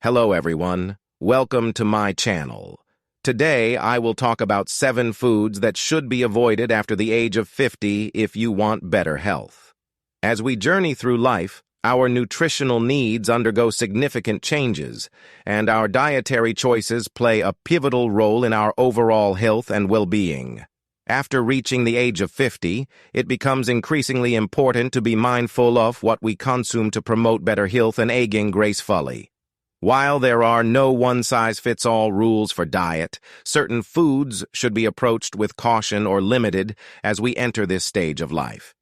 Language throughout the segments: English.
Hello everyone, welcome to my channel. Today I will talk about 7 foods that should be avoided after the age of 50 if you want better health. As we journey through life, our nutritional needs undergo significant changes, and our dietary choices play a pivotal role in our overall health and well-being. After reaching the age of 50, it becomes increasingly important to be mindful of what we consume to promote better health and aging gracefully. While there are no one-size-fits-all rules for diet, certain foods should be approached with caution or limited as we enter this stage of life.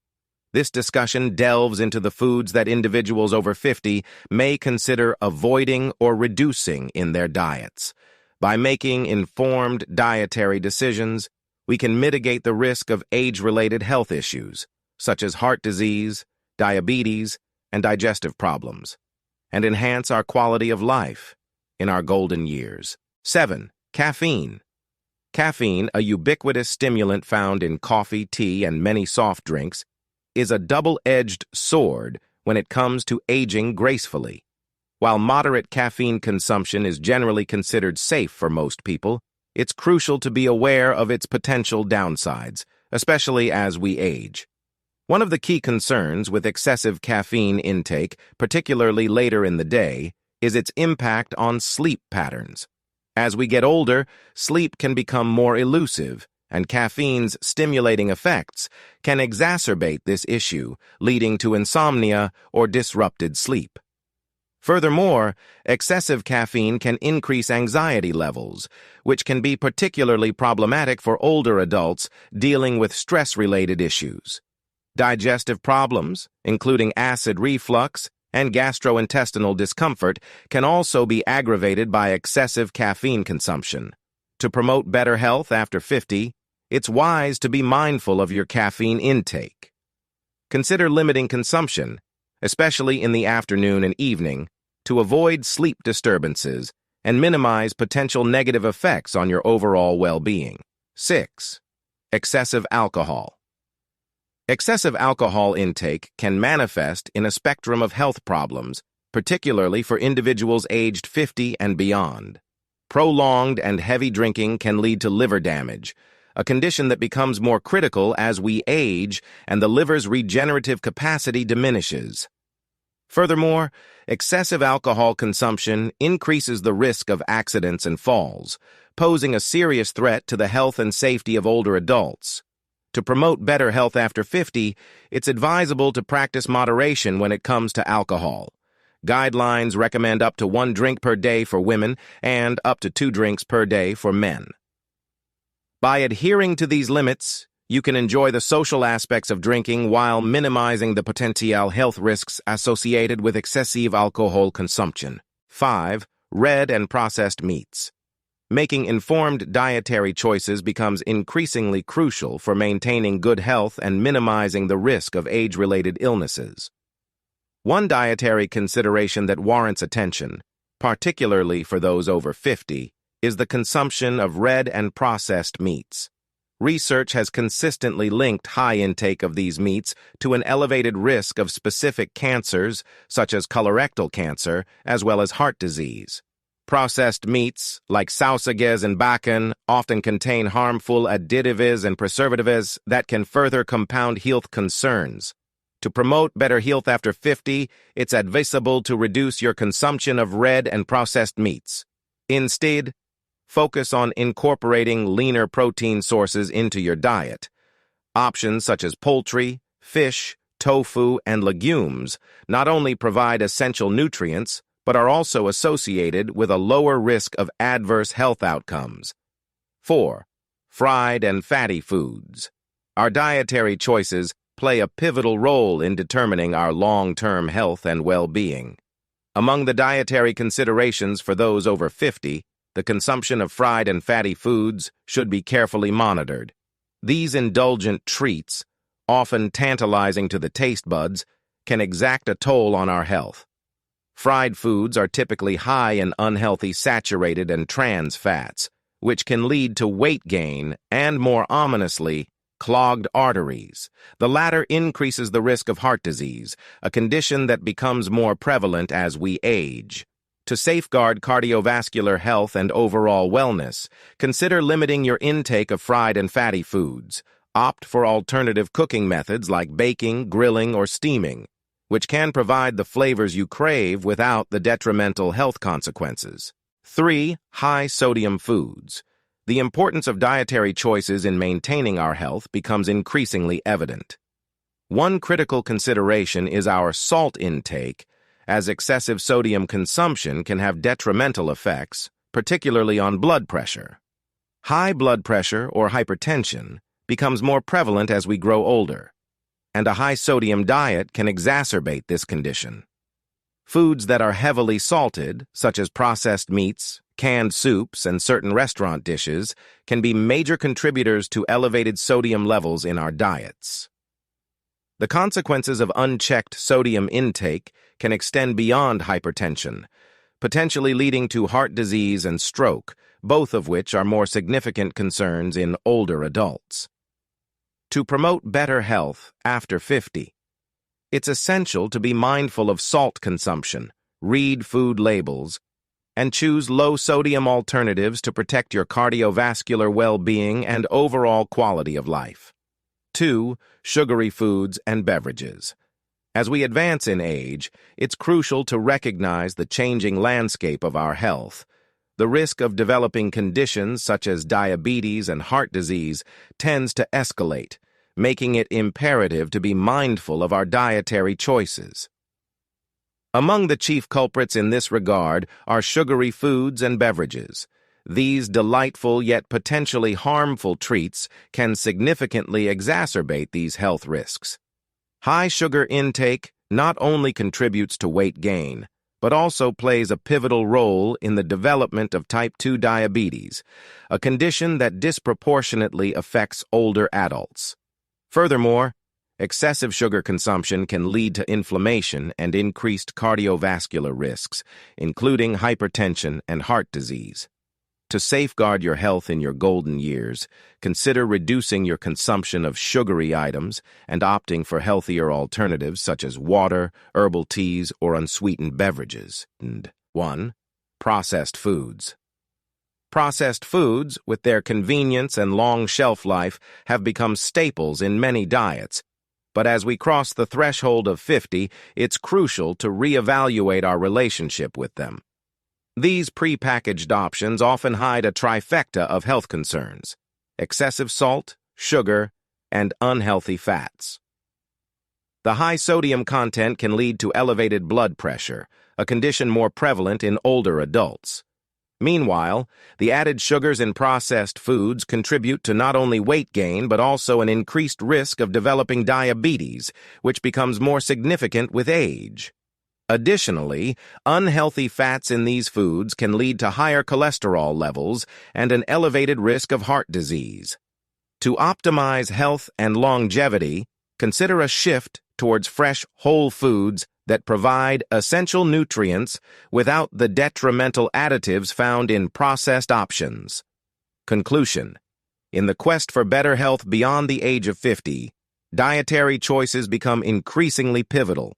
This discussion delves into the foods that individuals over 50 may consider avoiding or reducing in their diets. By making informed dietary decisions, we can mitigate the risk of age-related health issues, such as heart disease, diabetes, and digestive problems, and enhance our quality of life in our golden years. 7. Caffeine. Caffeine, a ubiquitous stimulant found in coffee, tea, and many soft drinks, is a double-edged sword when it comes to aging gracefully. While moderate caffeine consumption is generally considered safe for most people, it's crucial to be aware of its potential downsides, especially as we age. One of the key concerns with excessive caffeine intake, particularly later in the day, is its impact on sleep patterns. As we get older, sleep can become more elusive, and caffeine's stimulating effects can exacerbate this issue, leading to insomnia or disrupted sleep. Furthermore, excessive caffeine can increase anxiety levels, which can be particularly problematic for older adults dealing with stress-related issues. Digestive problems, including acid reflux and gastrointestinal discomfort, can also be aggravated by excessive caffeine consumption. To promote better health after 50, it's wise to be mindful of your caffeine intake. Consider limiting consumption, especially in the afternoon and evening, to avoid sleep disturbances and minimize potential negative effects on your overall well-being. 6. Excessive alcohol. Excessive alcohol intake can manifest in a spectrum of health problems, particularly for individuals aged 50 and beyond. Prolonged and heavy drinking can lead to liver damage, a condition that becomes more critical as we age and the liver's regenerative capacity diminishes. Furthermore, excessive alcohol consumption increases the risk of accidents and falls, posing a serious threat to the health and safety of older adults. To promote better health after 50, it's advisable to practice moderation when it comes to alcohol. Guidelines recommend up to 1 drink per day for women and up to 2 drinks per day for men. By adhering to these limits, you can enjoy the social aspects of drinking while minimizing the potential health risks associated with excessive alcohol consumption. 5. Red and processed meats. Making informed dietary choices becomes increasingly crucial for maintaining good health and minimizing the risk of age-related illnesses. One dietary consideration that warrants attention, particularly for those over 50, is the consumption of red and processed meats. Research has consistently linked high intake of these meats to an elevated risk of specific cancers, such as colorectal cancer, as well as heart disease. Processed meats, like sausages and bacon, often contain harmful additives and preservatives that can further compound health concerns. To promote better health after 50, it's advisable to reduce your consumption of red and processed meats. Instead, focus on incorporating leaner protein sources into your diet. Options such as poultry, fish, tofu, and legumes not only provide essential nutrients, but are also associated with a lower risk of adverse health outcomes. 4. Fried and fatty foods. Our dietary choices play a pivotal role in determining our long-term health and well-being. Among the dietary considerations for those over 50, the consumption of fried and fatty foods should be carefully monitored. These indulgent treats, often tantalizing to the taste buds, can exact a toll on our health. Fried foods are typically high in unhealthy saturated and trans fats, which can lead to weight gain and, more ominously, clogged arteries. The latter increases the risk of heart disease, a condition that becomes more prevalent as we age. To safeguard cardiovascular health and overall wellness, consider limiting your intake of fried and fatty foods. Opt for alternative cooking methods like baking, grilling, or steaming, which can provide the flavors you crave without the detrimental health consequences. 3. High-sodium foods. The importance of dietary choices in maintaining our health becomes increasingly evident. One critical consideration is our salt intake, as excessive sodium consumption can have detrimental effects, particularly on blood pressure. High blood pressure or hypertension becomes more prevalent as we grow older, and a high-sodium diet can exacerbate this condition. Foods that are heavily salted, such as processed meats, canned soups, and certain restaurant dishes, can be major contributors to elevated sodium levels in our diets. The consequences of unchecked sodium intake can extend beyond hypertension, potentially leading to heart disease and stroke, both of which are more significant concerns in older adults. To promote better health after 50, it's essential to be mindful of salt consumption, read food labels, and choose low-sodium alternatives to protect your cardiovascular well-being and overall quality of life. 2. Sugary foods and beverages. As we advance in age, it's crucial to recognize the changing landscape of our health. The risk of developing conditions such as diabetes and heart disease tends to escalate, making it imperative to be mindful of our dietary choices. Among the chief culprits in this regard are sugary foods and beverages. These delightful yet potentially harmful treats can significantly exacerbate these health risks. High sugar intake not only contributes to weight gain, but also plays a pivotal role in the development of type 2 diabetes, a condition that disproportionately affects older adults. Furthermore, excessive sugar consumption can lead to inflammation and increased cardiovascular risks, including hypertension and heart disease. To safeguard your health in your golden years, consider reducing your consumption of sugary items and opting for healthier alternatives such as water, herbal teas, or unsweetened beverages. 1. Processed foods. Processed foods, with their convenience and long shelf life, have become staples in many diets. But as we cross the threshold of 50, it's crucial to reevaluate our relationship with them. These prepackaged options often hide a trifecta of health concerns: excessive salt, sugar, and unhealthy fats. The high sodium content can lead to elevated blood pressure, a condition more prevalent in older adults. Meanwhile, the added sugars in processed foods contribute to not only weight gain but also an increased risk of developing diabetes, which becomes more significant with age. Additionally, unhealthy fats in these foods can lead to higher cholesterol levels and an elevated risk of heart disease. To optimize health and longevity, consider a shift towards fresh, whole foods that provide essential nutrients without the detrimental additives found in processed options. Conclusion: in the quest for better health beyond the age of 50, dietary choices become increasingly pivotal.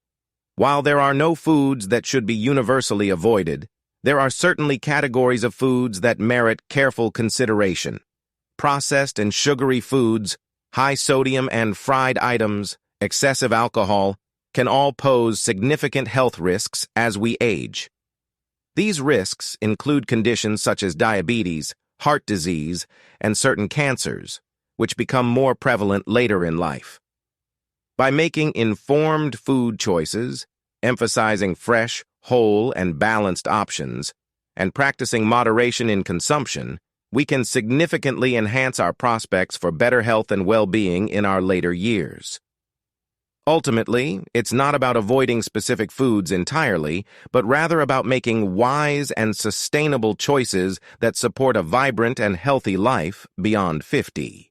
While there are no foods that should be universally avoided, there are certainly categories of foods that merit careful consideration. Processed and sugary foods, high sodium and fried items, excessive alcohol, can all pose significant health risks as we age. These risks include conditions such as diabetes, heart disease, and certain cancers, which become more prevalent later in life. By making informed food choices, emphasizing fresh, whole, and balanced options, and practicing moderation in consumption, we can significantly enhance our prospects for better health and well-being in our later years. Ultimately, it's not about avoiding specific foods entirely, but rather about making wise and sustainable choices that support a vibrant and healthy life beyond 50.